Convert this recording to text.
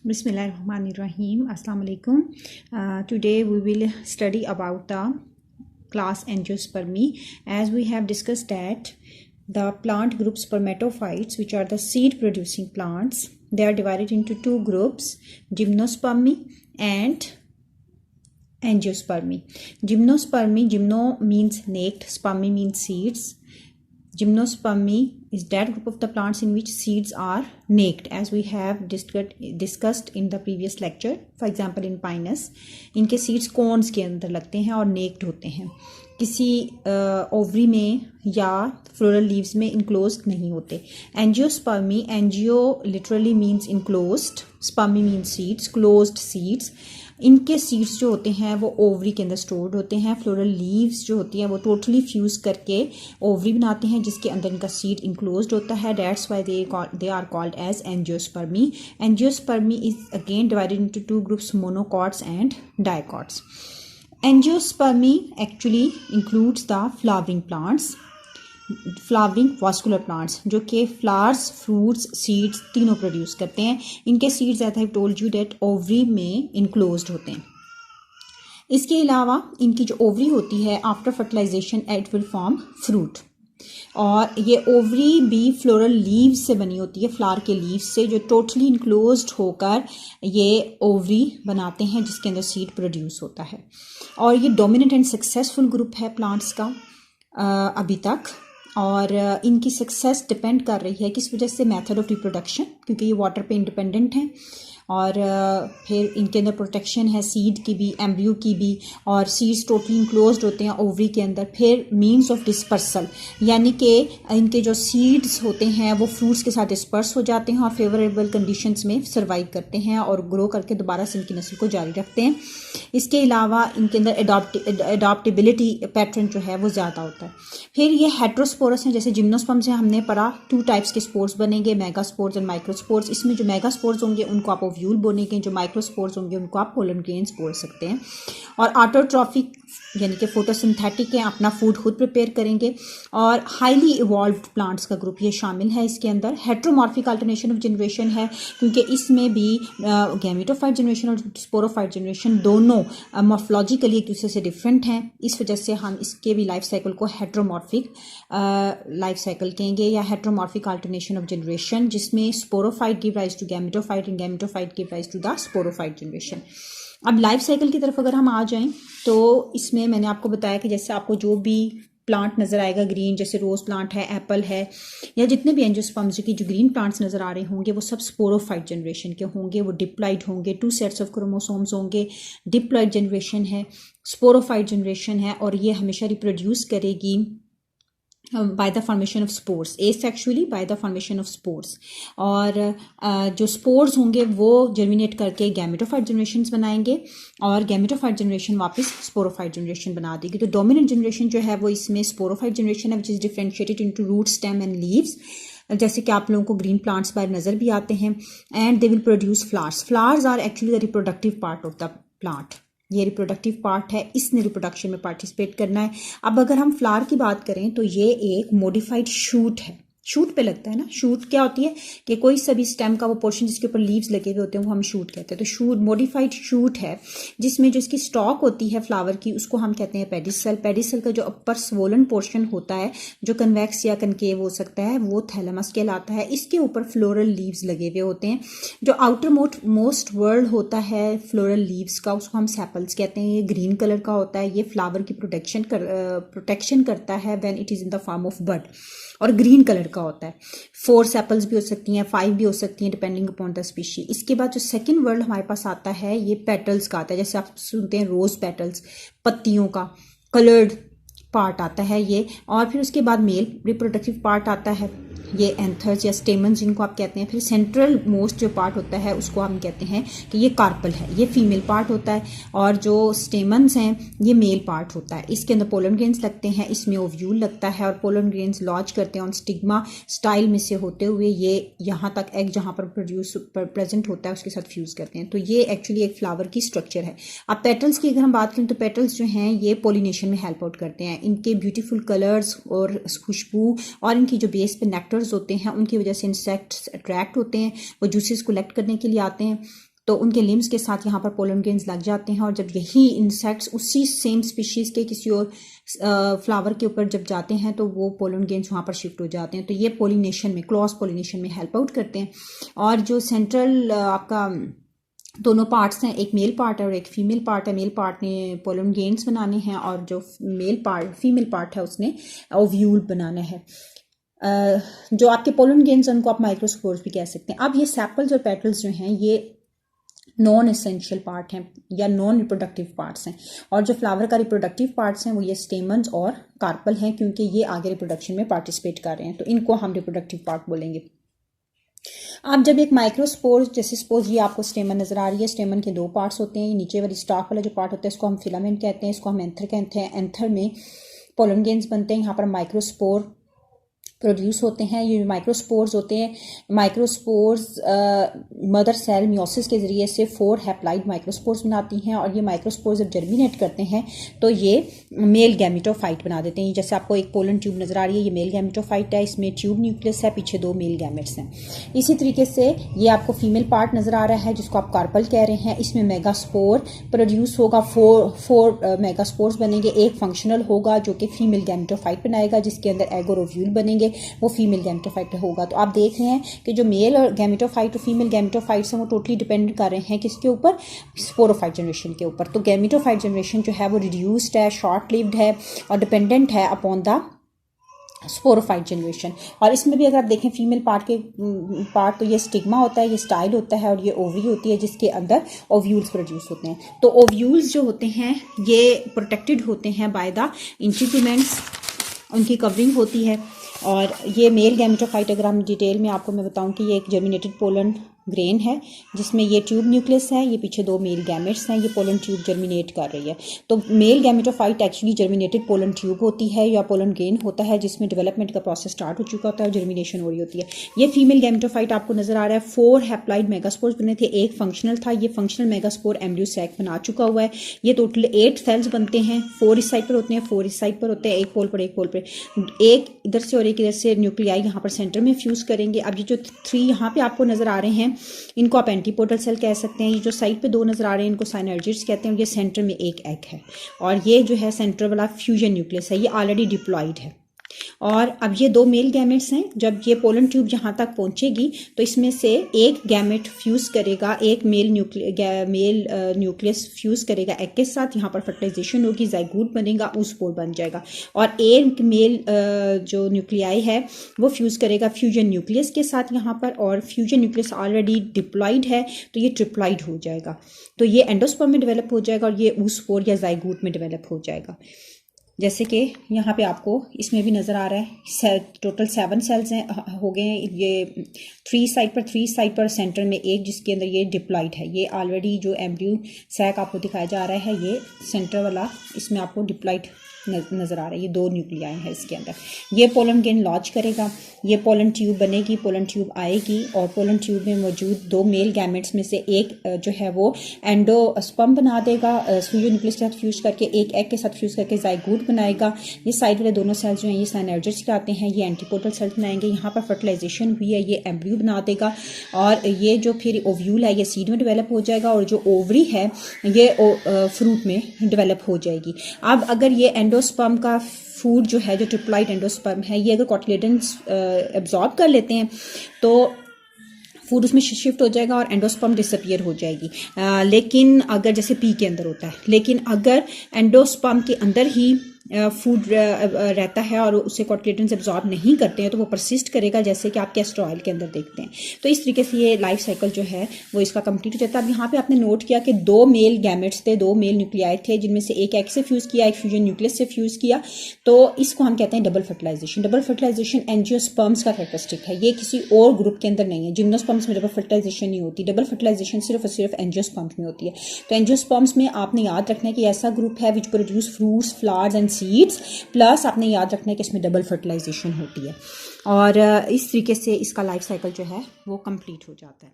Bismillahirrahmanirrahim. Assalamu alaikum. Today we will study about the class Angiospermi. As we have discussed that the plant group spermatophytes, which are the seed producing plants, they are divided into two groups, gymnospermy and angiospermy. Gymnospermy, gymno means naked, spermy means seeds. Gymnospermy is that group of the plants in which seeds are naked, as we have discussed in the previous lecture. For example, in Pinus, इनके seeds cones के अंदर लगते हैं और naked होते हैं, किसी ovary में या floral leaves में enclosed नहीं होते. Angiospermy, angio literally means enclosed, spermy means seeds, closed seeds. इनके सीड्स जो होते हैं वो ओवरी के अंदर स्टोर्ड होते हैं. फ्लोरल लीव्स जो होती हैं वो टोटली फ्यूज करके ओवरी बनाते हैं जिसके अंदर इनका सीड इंक्लोज्ड होता है. That's why they are called as angiospermy. Angiospermy is again divided into two groups, monocots and dicots. Angiospermy actually includes the flowering plants, flowering vascular plants, जो कि फ्लावर्स, फ्रूट्स, सीड्स तीनों produce करते हैं. इनके seeds as I have told you that ovary में enclosed होते हैं. इसके अलावा इनकी जो ओवरी होती है after fertilization it will form fruit, और ये ओवरी भी फ्लोरल लीव्स से बनी होती है, फ्लावर के लीव्स से, जो टोटली इनक्लोज्ड होकर ये ओवरी बनाते हैं जिसके अंदर सीड प्रोड्यूस होता है. और ये डोमिनेंट एंड सक्सेसफुल ग्रुप है प्लांट्स का अभी तक. और इनकी सक्सेस डिपेंड कर रही है किस वजह से, मेथड ऑफ रिप्रोडक्शन, क्योंकि ये वाटर पे इंडिपेंडेंट हैं. और फिर इनके अंदर प्रोटेक्शन है सीड की भी, एम्ब्रियो की भी, और सीड्स टोटली इंक्लोज्ड होते हैं ओवरी के अंदर. फिर मींस ऑफ डिस्पर्सल, यानी कि इनके जो सीड्स होते हैं वो फ्रूट्स के साथ डिस्पर्स हो जाते हैं और फेवरेबल कंडीशंस में सर्वाइव करते हैं और ग्रो करके दोबारा से इनकी नस्ल को जारी रखते हैं. इसके अलावा इनके अंदर एडॉप्टेबिलिटी पैटर्न जो है वो ज़्यादा होता है. फिर ये हेट्रोस्पोरस हैं, जैसे जिम्नोस्पर्म से हमने पढ़ा 2 टाइप्स के स्पोर्स बनेंगे, मेगास्पोर्स एंड माइक्रोस्पोर्स. इसमें जो मेगास्पोर्स होंगे उनको आप ओव्यूल बोलेंगे, जो माइक्रोस्पोर्स होंगे उनको आप पोलन ग्रेन्स बोल सकते हैं. और ऑटोट्रॉफिक यानी कि फोटोसिंथेटिक हैं, अपना फूड खुद प्रिपेयर करेंगे. और हाईली इवॉल्व्ड प्लांट्स का ग्रुप ये शामिल है इसके अंदर. हेट्रोमॉर्फिक अल्टरनेशन ऑफ जनरेशन है, क्योंकि इसमें भी गैमेटोफाइट जनरेशन और स्पोरोफाइट जनरेशन दोनों मॉर्फोलॉजिकली एक दूसरे से डिफरेंट हैं. इस वजह से हम इसके भी लाइफ साइकिल को हेट्रोमॉर्फिक लाइफ साइकिल कहेंगे, या हेट्रोमॉर्फिक अल्टरनेशन ऑफ जनरेशन, जिसमें sporophyte give rise to gametophyte and gametophyte give rise to the sporophyte generation. अब लाइफ साइकिल की तरफ अगर हम आ जाएं तो इसमें मैंने आपको बताया कि जैसे आपको जो भी प्लांट नज़र आएगा ग्रीन, जैसे रोज प्लांट है, एप्पल है, या जितने भी एंजियोस्पर्म्स की जो ग्रीन प्लांट्स नज़र आ रहे होंगे वो सब स्पोरोफाइट जनरेशन के होंगे. वो डिप्लॉइड होंगे, 2 सेट्स ऑफ क्रोमोसोम्स होंगे. डिप्लॉइड जनरेशन है, स्पोरोफाइट जनरेशन है, और ये हमेशा रिप्रोड्यूस करेगी by the formation of spores, asexually by the formation of spores. और जो स्पोर्स होंगे वो जर्मिनेट करके गैमेटोफाइट जनरेशन बनाएंगे, और गैमेटोफाइट जनरेशन वापस स्पोरोफाइट जनरेशन बना देगी. तो डोमिनेंट जनरेशन जो है वो इसमें स्पोरोफाइट जनरेशन है, which is differentiated into root, stem and leaves, जैसे कि आप लोगों को ग्रीन प्लांट्स बाहर नजर भी आते हैं. And they will produce flowers. Flowers are actually the reproductive part of the plant. ये रिप्रोडक्टिव पार्ट है, इसने रिप्रोडक्शन में पार्टिसिपेट करना है. अब अगर हम फ्लावर की बात करें तो ये एक मॉडिफाइड शूट है. शूट पे लगता है ना. शूट क्या होती है कि कोई सभी स्टेम का वो पोर्शन जिसके ऊपर लीव्स लगे हुए होते हैं वो हम शूट कहते हैं. तो शूट मॉडिफाइड शूट है, जिसमें जो इसकी स्टॉक होती है फ्लावर की उसको हम कहते हैं पेडिसल. पेडिसल का जो अपर स्वोलन पोर्शन होता है, जो कन्वेक्स या कनकेव हो सकता है, वो थैलेमस कहलाता है. इसके ऊपर फ्लोरल लीव्स लगे हुए होते हैं. जो आउटर मोस्ट वर्ल्ड होता है फ्लोरल लीव्स का, उसको हम सेपल्स कहते हैं. ये ग्रीन कलर का होता है. ये फ्लावर की प्रोटेक्शन करता है when it is in the form of bud, और ग्रीन कलर का होता है. 4 सेपल्स भी हो सकती हैं, 5 भी हो सकती हैं, डिपेंडिंग अपॉन द स्पीशी. इसके बाद जो सेकंड वर्ल्ड हमारे पास आता है ये पेटल्स का आता है. जैसे आप सुनते हैं रोज पेटल्स, पत्तियों का कलर्ड पार्ट आता है ये. और फिर उसके बाद मेल रिप्रोडक्टिव पार्ट आता है, ये एंथर्स या स्टेमन्स जिनको आप कहते हैं. फिर सेंट्रल मोस्ट जो पार्ट होता है उसको हम कहते हैं कि ये कार्पल है, ये फीमेल पार्ट होता है. और जो स्टेमन्स हैं ये मेल पार्ट होता है. इसके अंदर पोलन ग्रेन्स लगते हैं, इसमें ओव्यूल लगता है, और पोलन ग्रेन्स लॉन्च करते हैं ऑन स्टिग्मा स्टाइल में से होते हुए ये यहाँ तक एग जहाँ पर प्रेजेंट होता है उसके साथ फ्यूज करते हैं. तो ये एक्चुअली एक फ्लावर की स्ट्रक्चर है. अब पेटल्स की अगर हम बात करें तो पेटल्स जो हैं ये पोलिनेशन में हेल्प आउट करते हैं. इनके ब्यूटीफुल कलर्स और खुशबू और इनकी जो बेस पे नेक्टर होते हैं उनकी वजह से इंसेक्ट्स अट्रैक्ट होते हैं, वो जूसेस कलेक्ट करने के लिए आते हैं. तो उनके लिम्स के साथ यहाँ पर पोलन ग्रेन्स लग जाते हैं, और जब यही इंसेक्ट्स उसी सेम स्पीशीज़ के किसी और फ्लावर के ऊपर जब जाते हैं तो वो पोलन ग्रेन्स वहाँ पर शिफ्ट हो जाते हैं। तो ये पोलिनेशन में, क्रॉस पोलिनेशन में हेल्प आउट करते हैं। और जो सेंट्रल आपका दोनों पार्ट्स हैं, एक मेल पार्ट है और एक फीमेल पार्ट है। मेल पार्ट ने पोलन ग्रेन्स बनाने हैं और जो फीमेल पार्ट है उसने ओव्यूल बनाना है। जो आपके पोलन ग्रेन्स उनको आप माइक्रोस्पोर्स भी कह सकते हैं। अब ये सेपल्स और पेटल्स जो हैं ये नॉन एसेंशियल पार्ट हैं या नॉन रिप्रोडक्टिव पार्ट्स हैं, और जो फ्लावर का रिप्रोडक्टिव पार्ट्स हैं वो ये स्टेमन्स और कार्पल हैं, क्योंकि ये आगे रिप्रोडक्शन में पार्टिसिपेट कर रहे हैं, तो इनको हम रिप्रोडक्टिव पार्ट बोलेंगे। अब जब एक माइक्रोस्पोर, जैसे सपोज ये आपको स्टेमन नजर आ रही है, स्टेमन के दो पार्ट्स होते हैं, नीचे वाली स्टॉक वाला जो पार्ट होता है इसको हम फिलामेंट कहते हैं, इसको हम एंथर कहते हैं। एंथर में पोलन ग्रेन्स बनते हैं, यहाँ पर माइक्रोस्पोर प्रोड्यूस होते हैं। ये माइक्रोस्पोर्स होते हैं, माइक्रोस्पोर्स मदर सेल मियोसिस के ज़रिए से 4 हैप्लाइड माइक्रोस्पोर्स बनाती हैं, और ये माइक्रोस्पोर्स जब जर्मिनेट करते हैं तो ये मेल गैमेटोफाइट बना देते हैं। जैसे आपको एक पोलन ट्यूब नज़र आ रही है, ये मेल गैमेटोफाइट है, इसमें ट्यूब न्यूक्लियस है, पीछे 2 मेल गैमेट्स हैं। इसी तरीके से ये आपको फीमेल पार्ट नज़र आ रहा है जिसको आप कार्पल कह रहे हैं, इसमें मेगास्पोर प्रोड्यूस होगा, 4 मेगास्पोर्स बनेंगे। एक फंक्शनल होगा जो कि फीमेल गैमेटोफाइट बनाएगा, जिसके अंदर एग और ओव्यूल बनेंगे, वो फीमेल गैमेटोफाइट होगा। तो आप देख रहे हैं कि जो मेल और गैमेटोफाइट और फीमेल गैमेटोफाइट्स हैं वो टोटली डिपेंड कर रहे हैं किसके ऊपर, स्पोरोफाइट जनरेशन के ऊपर। तो गैमेटोफाइट जनरेशन जो है वो रिड्यूस्ड है, शॉर्ट लिव्ड है और डिपेंडेंट है अपॉन द स्पोरोफाइट जनरेशन। और इसमें भी अगर आप देखें फीमेल पार्ट तो ये स्टिग्मा होता है, ये स्टाइल होता है, और ये ओवरी होती है जिसके अंदर ओव्यूल्स प्रोड्यूस होते हैं। तो ओव्यूल्स जो होते हैं ये प्रोटेक्टेड होते हैं बाय द इंटीग्यूमेंट्स, उनकी कवरिंग होती है। और ये मेल गैमेटोफाइट अगर हम डिटेल में आपको मैं बताऊं कि ये एक जर्मिनेटेड पोलन ग्रेन है जिसमें ये ट्यूब न्यूक्लियस है, ये पीछे 2 मेल गैमेट्स हैं, ये पोलन ट्यूब जर्मिनेट कर रही है। तो male gametophyte actually germinated pollen tube होती है या पोलन ग्रेन होता है जिसमें डेवलपमेंट का प्रोसेस स्टार्ट हो चुका होता है और जर्मिनेशन हो रही होती है। ये फीमेल गैमेटोफाइट आपको नजर आ रहा है, 4 हैप्लाइड मेगास्पोर्स बने थे, एक फंक्शनल था। ये फंक्शनल मेगास्पोर एम्ब्रियो सैक बना चुका हुआ है। ये टोटल 8 सेल्स बनते हैं, 4 इस साइड पर होते हैं, 4 इस साइड पर होते हैं, एक पोल पर एक पोल पर, एक इधर से और एक इधर से न्यूक्लियाई यहाँ पर सेंटर में फ्यूज करेंगे। अब ये जो 3 यहाँ पे आपको नजर आ रहे हैं इनको आप एंटीपोटल सेल कह सकते हैं। ये जो साइड पे 2 नजर आ रहे हैं इनको साइनर्जिड्स कहते हैं, और ये सेंटर में एक एग है, और ये जो है सेंटर वाला फ्यूजन न्यूक्लियस है, ये ऑलरेडी डिप्लॉयड है। और अब ये 2 मेल गैमेट्स हैं, जब ये पोलन ट्यूब जहां तक पहुंचेगी तो इसमें से एक गैमेट फ्यूज करेगा, एक मेल न्यूक्लियस फ्यूज करेगा एग के साथ, यहाँ पर फर्टिलाइजेशन होगी, जाइगोट बनेगा, ऊस्पोर बन जाएगा। और एक मेल जो न्यूक्लियाई है वो फ्यूज करेगा फ्यूजन न्यूक्लियस के साथ यहाँ पर, और फ्यूजन न्यूक्लियस ऑलरेडी डिप्लॉयड है तो ये ट्रिप्लॉयड हो जाएगा। तो ये एंडोस्पर्म में डेवलप हो जाएगा और ये ऊस्पोर या जाइगोट में डेवलप हो जाएगा। जैसे कि यहाँ पे आपको इसमें भी नज़र आ रहा है, टोटल 7 सेल्स हैं हो गए हैं। ये 3 साइड पर सेंटर में एक जिसके अंदर ये डिप्लॉयड है, ये ऑलरेडी जो एम्ब्रियो सैक आपको दिखाया जा रहा है ये सेंटर वाला, इसमें आपको डिप्लॉयड नज़र आ रहा है। ये 2 न्यूक्लियाई हैं इसके अंदर। ये पोलन ग्रेन लॉन्च करेगा, ये पोलन ट्यूब बनेगी, पोलन ट्यूब आएगी, और पोलन ट्यूब में मौजूद 2 मेल गैमेट्स में से एक जो है वो एंडोस्पर्म बना देगा, फ्यूजन न्यूक्लियस के साथ फ्यूज करके, एक एग के साथ फ्यूज करके जाइगोट बनाएगा। ये साइड वाले दोनों सेल्स जो हैं ये साइनर्जिड्स कहलाते हैं, ये एंटीपोटल सेल्स बनाएंगे। यहाँ पर फर्टिलाइजेशन हुई है, ये एम्ब्रियो बना देगा, और ये जो फिर ओव्यूल है ये सीड में डेवलप हो जाएगा, और जो ओवरी है ये फ्रूट में डेवलप हो जाएगी। अब अगर ये एंडोस्पर्म का फूड जो है, जो ट्रिप्लॉइड एंडोस्पर्म है, ये अगर कोटिलेडन्स एब्जॉर्ब कर लेते हैं तो फूड उसमें शिफ्ट हो जाएगा और एंडोस्पर्म डिसअपियर हो जाएगी। लेकिन अगर जैसे पी के अंदर होता है, लेकिन अगर एंडोस्पर्म के अंदर ही फूड रहता है और उसे कोटिलेडन्स एब्जॉर्ब नहीं करते हैं तो वो परसिस्ट करेगा, जैसे कि आप कैस्टर ऑयल के अंदर देखते हैं। तो इस तरीके से ये लाइफ साइकिल जो है वो इसका कंप्लीट हो जाता है। अब यहाँ पे आपने नोट किया कि 2 मेल गैमेट्स थे, 2 मेल न्यूक्लियाई थे, जिनमें से एक एग से फ्यूज किया, एक फ्यूजन न्यूक्लियस से फ्यूज किया। तो इसको हम कहते हैं double fertilization. Double fertilization angiosperms का कैरेक्टरिस्टिक है, ये किसी और ग्रुप के अंदर नहीं है। जिम्नोस्पर्म्स में डबल फर्टिलाइजेशन नहीं होती, डबल फर्टिलाइजेशन सिर्फ और सिर्फ एंजियोस्पर्म्स में होती है। तो एंजियोस्पर्म्स में आपने याद रखना है कि ऐसा ग्रुप है which produce fruits, flowers and seeds, plus आपने याद रखना है कि इसमें डबल फर्टिलाइजेशन होती है, और इस तरीके से इसका लाइफ साइकिल जो है वो कंप्लीट हो जाता है।